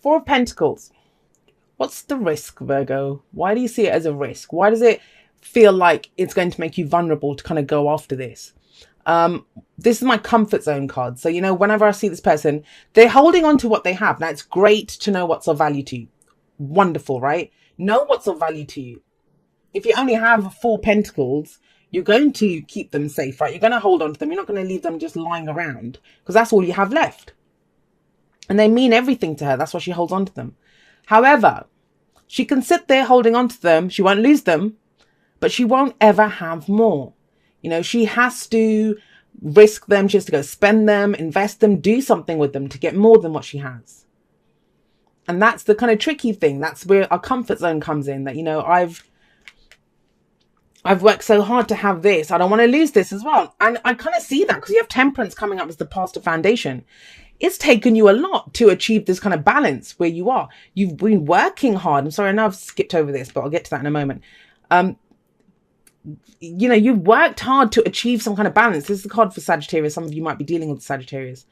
Four of Pentacles. What's the risk, Virgo? Why do you see it as a risk? Why does it feel like it's going to make you vulnerable to kind of go after this? This is my comfort zone card. So, you know, whenever I see this person, they're holding on to what they have. Now, it's great to know what's of value to you. Wonderful, right? Know what's of value to you. If you only have 4 pentacles, you're going to keep them safe, right? You're going to hold on to them. You're not going to leave them just lying around because that's all you have left. And they mean everything to her. That's why she holds on to them. However, she can sit there holding on to them. She won't lose them, but she won't ever have more. You know, she has to risk them. She has to go spend them, invest them, do something with them to get more than what she has. And that's the kind of tricky thing. That's where our comfort zone comes in, that, you know, I've worked so hard to have this. I don't want to lose this as well. And I kind of see that because you have Temperance coming up as the pastor foundation. It's taken you a lot to achieve this kind of balance where you are. You've been working hard. I'm sorry, I know I've skipped over this, but I'll get to that in a moment. You know, you've worked hard to achieve some kind of balance. This is the card for Sagittarius. Some of you might be dealing with Sagittarius.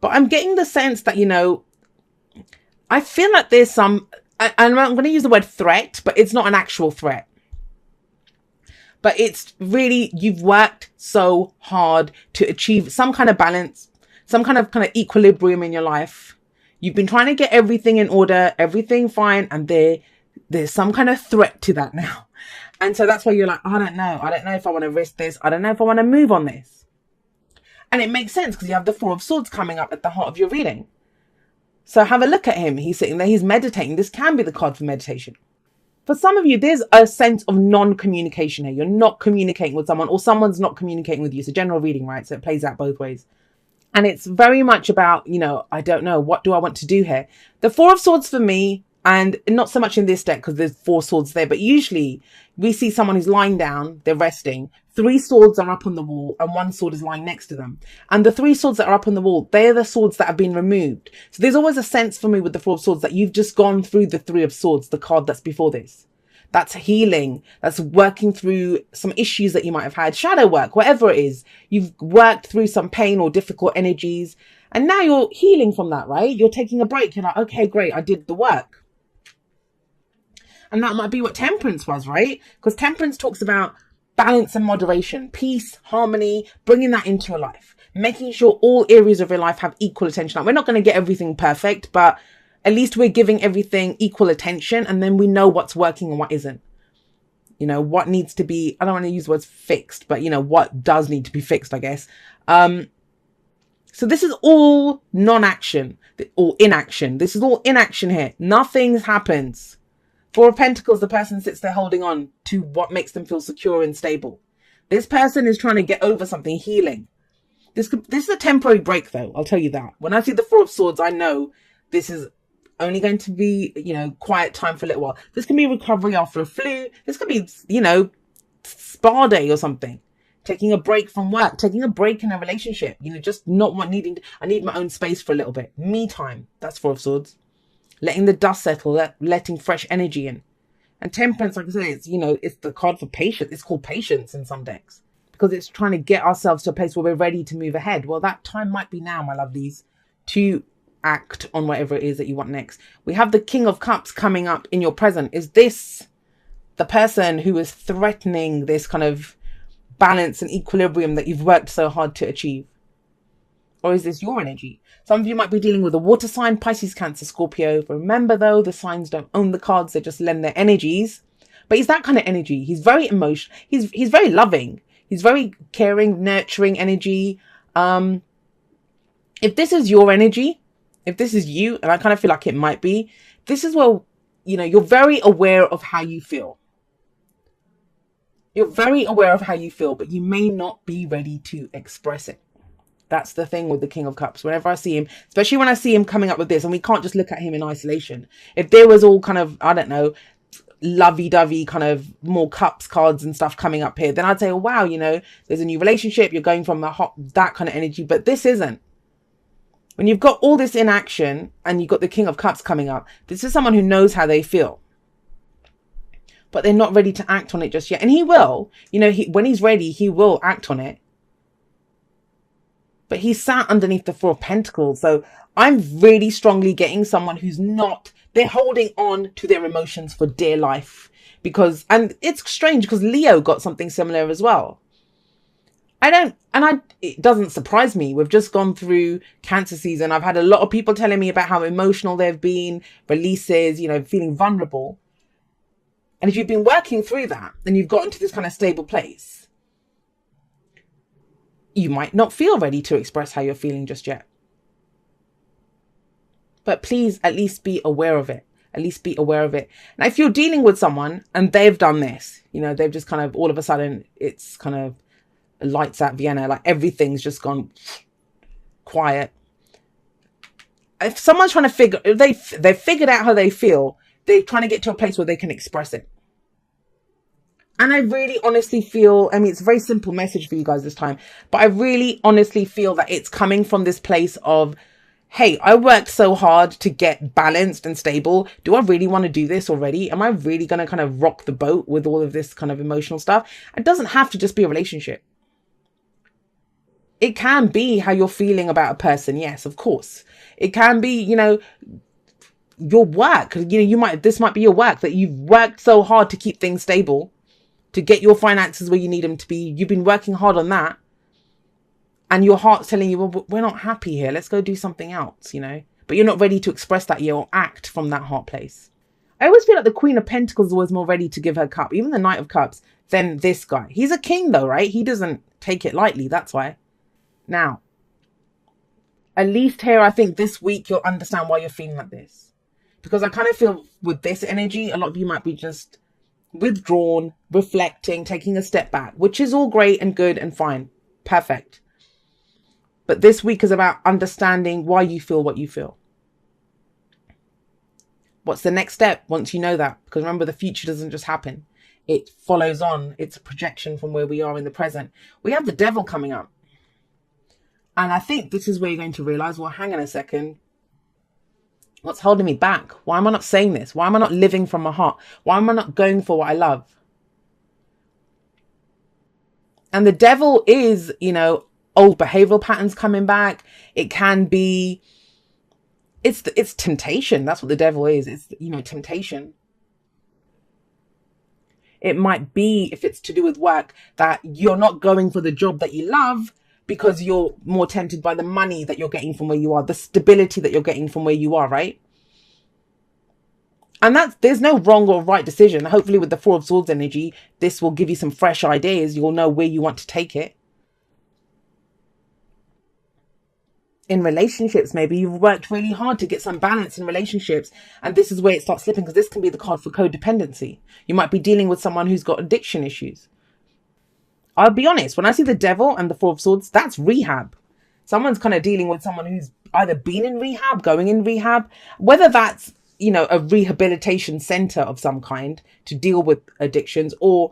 But I'm getting the sense that, you know, I feel like there's some, and I'm going to use the word threat, but it's not an actual threat. But it's really, you've worked so hard to achieve some kind of balance, some kind of equilibrium in your life. You've been trying to get everything in order, everything fine, and there's some kind of threat to that now. And so that's why you're like, I don't know if I want to risk this. I don't know if I want to move on this. And it makes sense because you have the Four of Swords coming up at the heart of your reading. So have a look at him. He's sitting there, he's meditating. This can be the card for meditation. For some of you, there's a sense of non-communication here. You're not communicating with someone, or someone's not communicating with you. It's a general reading, right? So it plays out both ways. And it's very much about, you know, I don't know, what do I want to do here? The Four of Swords for me, and not so much in this deck because there's 4 swords there, but usually we see someone who's lying down, they're resting. 3 swords are up on the wall and 1 sword is lying next to them. And the 3 swords that are up on the wall, they're the swords that have been removed. So there's always a sense for me with the 4 of Swords that you've just gone through the 3 of Swords, the card that's before this. That's healing. That's working through some issues that you might have had, shadow work, whatever it is. You've worked through some pain or difficult energies. And now you're healing from that, right? You're taking a break. You're like, okay, great. I did the work. And that might be what Temperance was, right? Because Temperance talks about balance and moderation, peace, harmony, bringing that into your life, making sure all areas of your life have equal attention. Like, we're not going to get everything perfect, but at least we're giving everything equal attention. And then we know what's working and what isn't. You know, what needs to be, I don't want to use the words fixed, but, you know, what does need to be fixed, I guess. So this is all non-action or inaction. This is all inaction here. Nothing happens. 4 of Pentacles, the person sits there holding on to what makes them feel secure and stable. This person is trying to get over something, healing. This is a temporary break, though. I'll tell you that. When I see the 4 of Swords, I know this is only going to be, you know, quiet time for a little while. This can be recovery after a flu. This could be, you know, spa day or something. Taking a break from work, taking a break in a relationship. You know, just not needing, I need my own space for a little bit. Me time. That's 4 of Swords. Letting the dust settle, letting fresh energy in. And Temperance, like I say, it's, you know, it's the card for patience. It's called patience in some decks because it's trying to get ourselves to a place where we're ready to move ahead. Well, that time might be now, my lovelies, to act on whatever it is that you want next. We have the King of Cups coming up in your present. Is this the person who is threatening this kind of balance and equilibrium that you've worked so hard to achieve? Or is this your energy? Some of you might be dealing with a water sign, Pisces, Cancer, Scorpio. Remember, though, the signs don't own the cards. They just lend their energies. But he's that kind of energy. He's very emotional. He's very loving. He's very caring, nurturing energy. If this is your energy, if this is you, and I kind of feel like it might be, this is where, you know, you're very aware of how you feel. You're very aware of how you feel, but you may not be ready to express it. That's the thing with the King of Cups. Whenever I see him, especially when I see him coming up with this, and we can't just look at him in isolation. If there was all kind of, I don't know, lovey-dovey kind of more cups cards and stuff coming up here, then I'd say, oh, wow, you know, there's a new relationship. You're going from that kind of energy, but this isn't. When you've got all this in action and you've got the King of Cups coming up, this is someone who knows how they feel. But they're not ready to act on it just yet. And he will, you know, when he's ready, he will act on it. But he sat underneath the Four of Pentacles. So I'm really strongly getting someone who's not, they're holding on to their emotions for dear life. Because, and it's strange because Leo got something similar as well. It doesn't surprise me. We've just gone through Cancer season. I've had a lot of people telling me about how emotional they've been, releases, you know, feeling vulnerable. And if you've been working through that and you've gotten to this kind of stable place, you might not feel ready to express how you're feeling just yet. But please at least be aware of it. At least be aware of it. Now, if you're dealing with someone and they've done this, you know, they've just kind of all of a sudden it's kind of lights at Vienna, like everything's just gone quiet. If someone's trying to figure, they've figured out how they feel, they're trying to get to a place where they can express it. And I really honestly feel, I mean, it's a very simple message for you guys this time, but I really honestly feel that it's coming from this place of, hey, I worked so hard to get balanced and stable. Do I really want to do this already? Am I really going to kind of rock the boat with all of this kind of emotional stuff? It doesn't have to just be a relationship. It can be how you're feeling about a person. Yes, of course. It can be, you know, your work. You know, this might be your work, that you've worked so hard to keep things stable, to get your finances where you need them to be. You've been working hard on that. And your heart's telling you, well, we're not happy here. Let's go do something else, you know. But you're not ready to express that yet or act from that heart place. I always feel like the Queen of Pentacles is always more ready to give her cup, even the Knight of Cups, than this guy. He's a king though, right? He doesn't take it lightly. That's why. Now, at least here, I think this week you'll understand why you're feeling like this. Because I kind of feel with this energy, a lot of you might be just withdrawn, reflecting, taking a step back, which is all great and good and fine. Perfect. But this week is about understanding why you feel what you feel. What's the next step once you know that? Because remember, the future doesn't just happen. It follows on. It's a projection from where we are in the present. We have the Devil coming up. And I think this is where you're going to realize, well, hang on a second. What's holding me back? Why am I not saying this? Why am I not living from my heart? Why am I not going for what I love? And the Devil is, you know, old behavioral patterns coming back. It can be, it's temptation. That's what the Devil is. It's, you know, temptation. It might be, if it's to do with work, that you're not going for the job that you love because you're more tempted by the money that you're getting from where you are, the stability that you're getting from where you are, right? And there's no wrong or right decision. Hopefully with the Four of Swords energy, this will give you some fresh ideas. You'll know where you want to take it. In relationships, maybe you've worked really hard to get some balance in relationships, and this is where it starts slipping, because this can be the card for codependency. You might be dealing with someone who's got addiction issues. I'll be honest, when I see the Devil and the Four of Swords, that's rehab. Someone's kind of dealing with someone who's either been in rehab, going in rehab, whether that's, you know, a rehabilitation center of some kind to deal with addictions, or,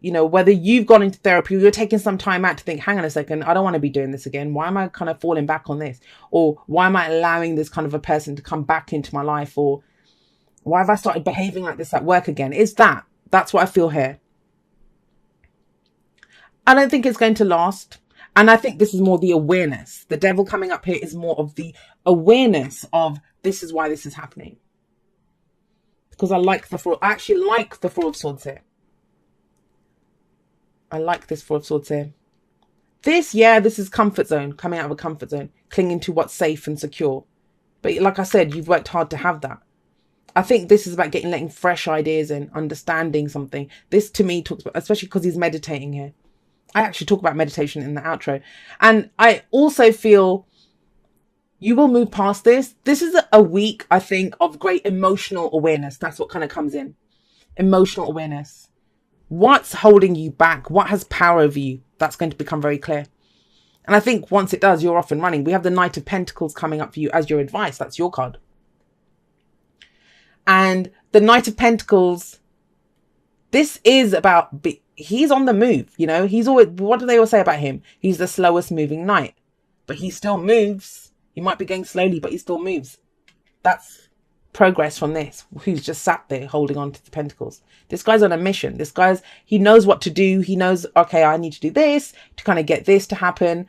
you know, whether you've gone into therapy or you're taking some time out to think, hang on a second, I don't want to be doing this again. Why am I kind of falling back on this? Or why am I allowing this kind of a person to come back into my life? Or why have I started behaving like this at work again? That's what I feel here. I don't think it's going to last. And I think this is more the awareness. The Devil coming up here is more of the awareness of, this is why this is happening. Because I actually like the Four of Swords here. I like this Four of Swords here. This is comfort zone, coming out of a comfort zone, clinging to what's safe and secure. But like I said, you've worked hard to have that. I think this is about letting fresh ideas in, understanding something. This to me talks about, especially because he's meditating here. I actually talk about meditation in the outro. And I also feel you will move past this. This is a week, I think, of great emotional awareness. That's what kind of comes in. Emotional awareness. What's holding you back? What has power over you? That's going to become very clear. And I think once it does, you're off and running. We have the Knight of Pentacles coming up for you as your advice. That's your card. And the Knight of Pentacles, this is about, he's on the move, you know. He's always, what do they all say about him? He's the slowest moving knight. But he still moves. He might be going slowly, but he still moves. That's progress from this, who's just sat there holding on to the pentacles. This guy's on a mission. He knows what to do. He knows, okay, I need to do this to kind of get this to happen.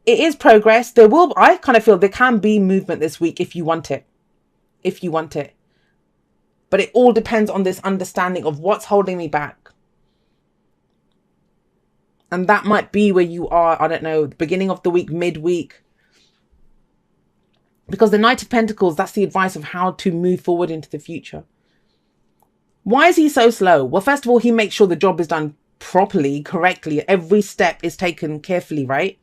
it is progress. I kind of feel there can be movement this week if you want it. If you want it. But it all depends on this understanding of what's holding me back. And that might be where you are, I don't know, the beginning of the week, midweek. Because the Knight of Pentacles, that's the advice of how to move forward into the future. Why is he so slow? Well, first of all, he makes sure the job is done properly, correctly. Every step is taken carefully, right?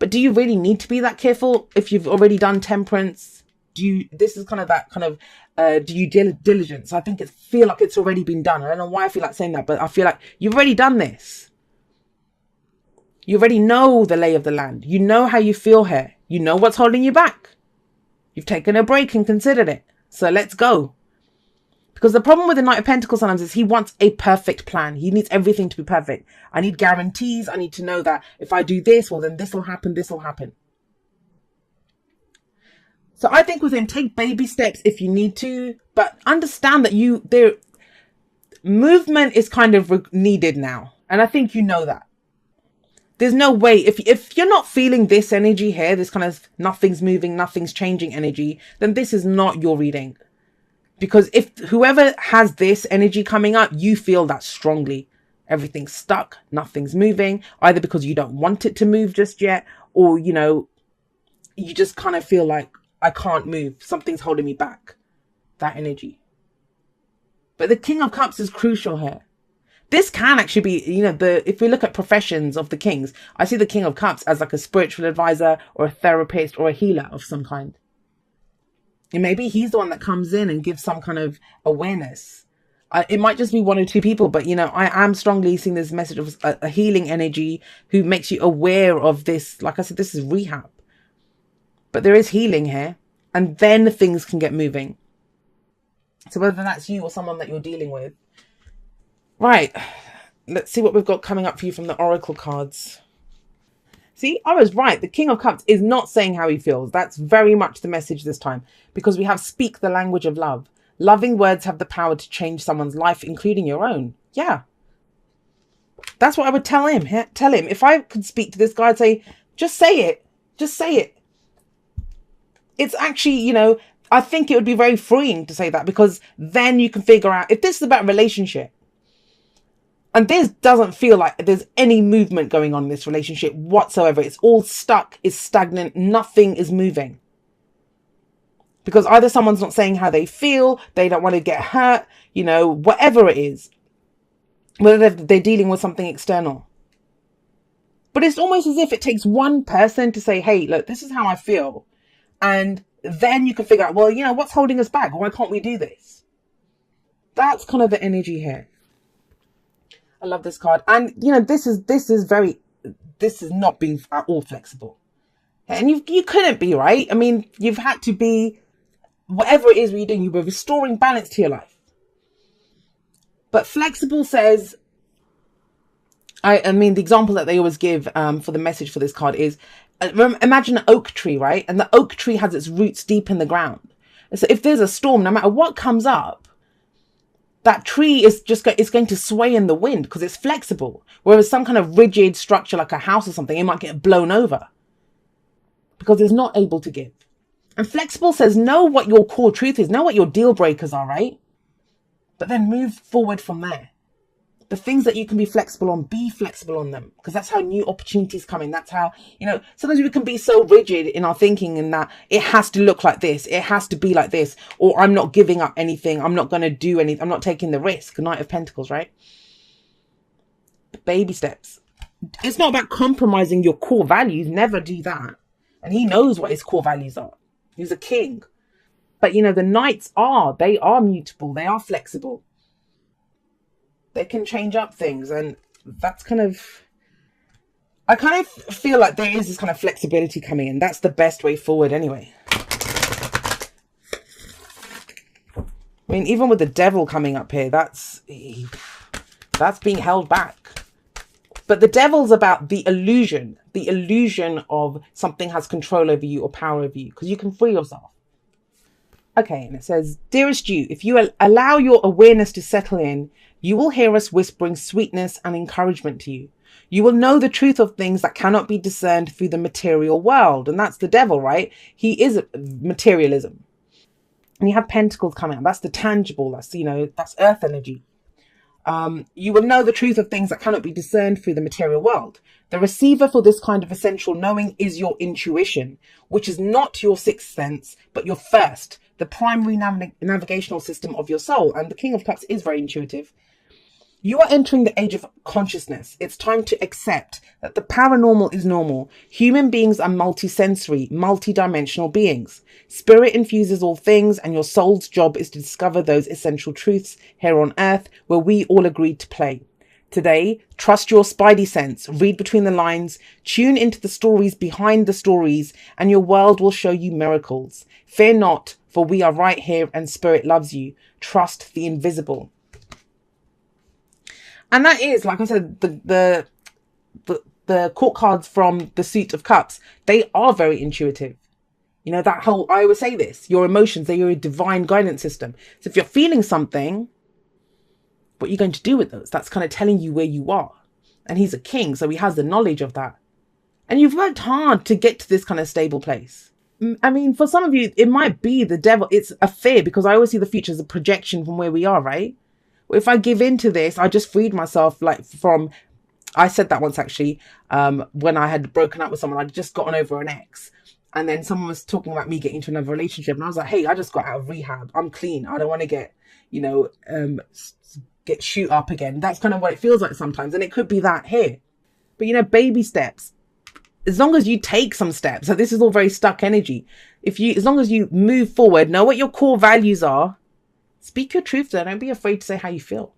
But do you really need to be that careful if you've already done Temperance? This is kind of that kind of due diligence. I feel like it's already been done. I don't know why I feel like saying that, but I feel like you've already done this. You already know the lay of the land. You know how you feel here. You know what's holding you back. You've taken a break and considered it. So let's go. Because the problem with the Knight of Pentacles sometimes is he wants a perfect plan. He needs everything to be perfect. I need guarantees. I need to know that if I do this, well, then this will happen. This will happen. So I think with him, take baby steps if you need to, but understand that movement is kind of needed now. And I think you know that. There's no way, if you're not feeling this energy here, this kind of nothing's moving, nothing's changing energy, then this is not your reading. Because if whoever has this energy coming up, you feel that strongly. Everything's stuck, nothing's moving, either because you don't want it to move just yet, or, you know, you just kind of feel like, I can't move, something's holding me back. That energy. But the King of Cups is crucial here. This can actually be, you know, if we look at professions of the kings, I see the King of Cups as like a spiritual advisor or a therapist or a healer of some kind. And maybe he's the one that comes in and gives some kind of awareness. It might just be one or two people, but, you know, I am strongly seeing this message of a healing energy who makes you aware of this. Like I said, this is rehab. But there is healing here, and then things can get moving. So whether that's you or someone that you're dealing with. Right, let's see what we've got coming up for you from the Oracle cards. See, I was right. The King of Cups is not saying how he feels. That's very much the message this time, because we have speak the language of love. Loving words have the power to change someone's life, including your own. Yeah. That's what I would tell him. Tell him, if I could speak to this guy, I'd say, just say it. Just say it. It's actually, you know, I think it would be very freeing to say that, because then you can figure out if this is about relationship. And this doesn't feel like there's any movement going on in this relationship whatsoever. It's all stuck, it's stagnant, nothing is moving. Because either someone's not saying how they feel, they don't want to get hurt, you know, whatever it is. Whether they're dealing with something external. But it's almost as if it takes one person to say, hey, look, this is how I feel. And then you can figure out, well, you know, what's holding us back? Why can't we do this? That's kind of the energy here. I love this card. And, you know, this is not being at all flexible. And you couldn't be, right? I mean, you've had to be, whatever it is you're doing, you were restoring balance to your life. But flexible says, I mean, the example that they always give for the message for this card is, imagine an oak tree, right? And the oak tree has its roots deep in the ground. And so if there's a storm, no matter what comes up, that tree is it's going to sway in the wind because it's flexible. Whereas some kind of rigid structure like a house or something, it might get blown over because it's not able to give. And flexible says, know what your core truth is, know what your deal breakers are, right? But then move forward from there. The things that you can be flexible on, be flexible on them, because that's how new opportunities come in. That's how, you know, sometimes we can be so rigid in our thinking in that it has to look like this, it has to be like this, or I'm not giving up anything, I'm not going to do anything, I'm not taking the risk. Knight of Pentacles, right? Baby steps. It's not about compromising your core values. Never do that. And he knows what his core values are. He's a king. But, you know, the knights they are mutable, they are flexible. They can change up things, and that's I kind of feel like there is this kind of flexibility coming in. That's the best way forward anyway. I mean, even with the devil coming up here, that's being held back. But the devil's about the illusion of something has control over you or power over you, because you can free yourself. Okay, and it says, dearest you, if you allow your awareness to settle in, you will hear us whispering sweetness and encouragement to you. You will know the truth of things that cannot be discerned through the material world. And that's the devil, right? He is materialism. And you have pentacles coming out. That's the tangible. That's, that's earth energy. You will know the truth of things that cannot be discerned through the material world. The receiver for this kind of essential knowing is your intuition, which is not your sixth sense, but your first, the primary navigational system of your soul. And the King of Cups is very intuitive. You are entering the age of consciousness. It's time to accept that the paranormal is normal. Human beings are multisensory, multidimensional beings. Spirit infuses all things, and your soul's job is to discover those essential truths here on earth where we all agreed to play. Today, trust your spidey sense, read between the lines, tune into the stories behind the stories, and your world will show you miracles. Fear not, for we are right here and Spirit loves you. Trust the invisible. And that is, like I said, the court cards from the Suit of Cups, they are very intuitive. That whole, I always say this, your emotions, they're your divine guidance system. So if you're feeling something, what are you going to do with those? That's kind of telling you where you are. And he's a king, so he has the knowledge of that. And you've worked hard to get to this kind of stable place. I mean, for some of you, it might be the devil. It's a fear, because I always see the future as a projection from where we are, right? If I give in to this, I just freed myself I said that once actually, when I had broken up with someone. I'd just gotten over an ex, and then someone was talking about me getting into another relationship, and I was like, hey, I just got out of rehab. I'm clean. I don't want to get, get shoot up again. That's kind of what it feels like sometimes. And it could be that here, but baby steps, as long as you take some steps. So this is all very stuck energy. As long as you move forward, know what your core values are, speak your truth there. Don't be afraid to say how you feel.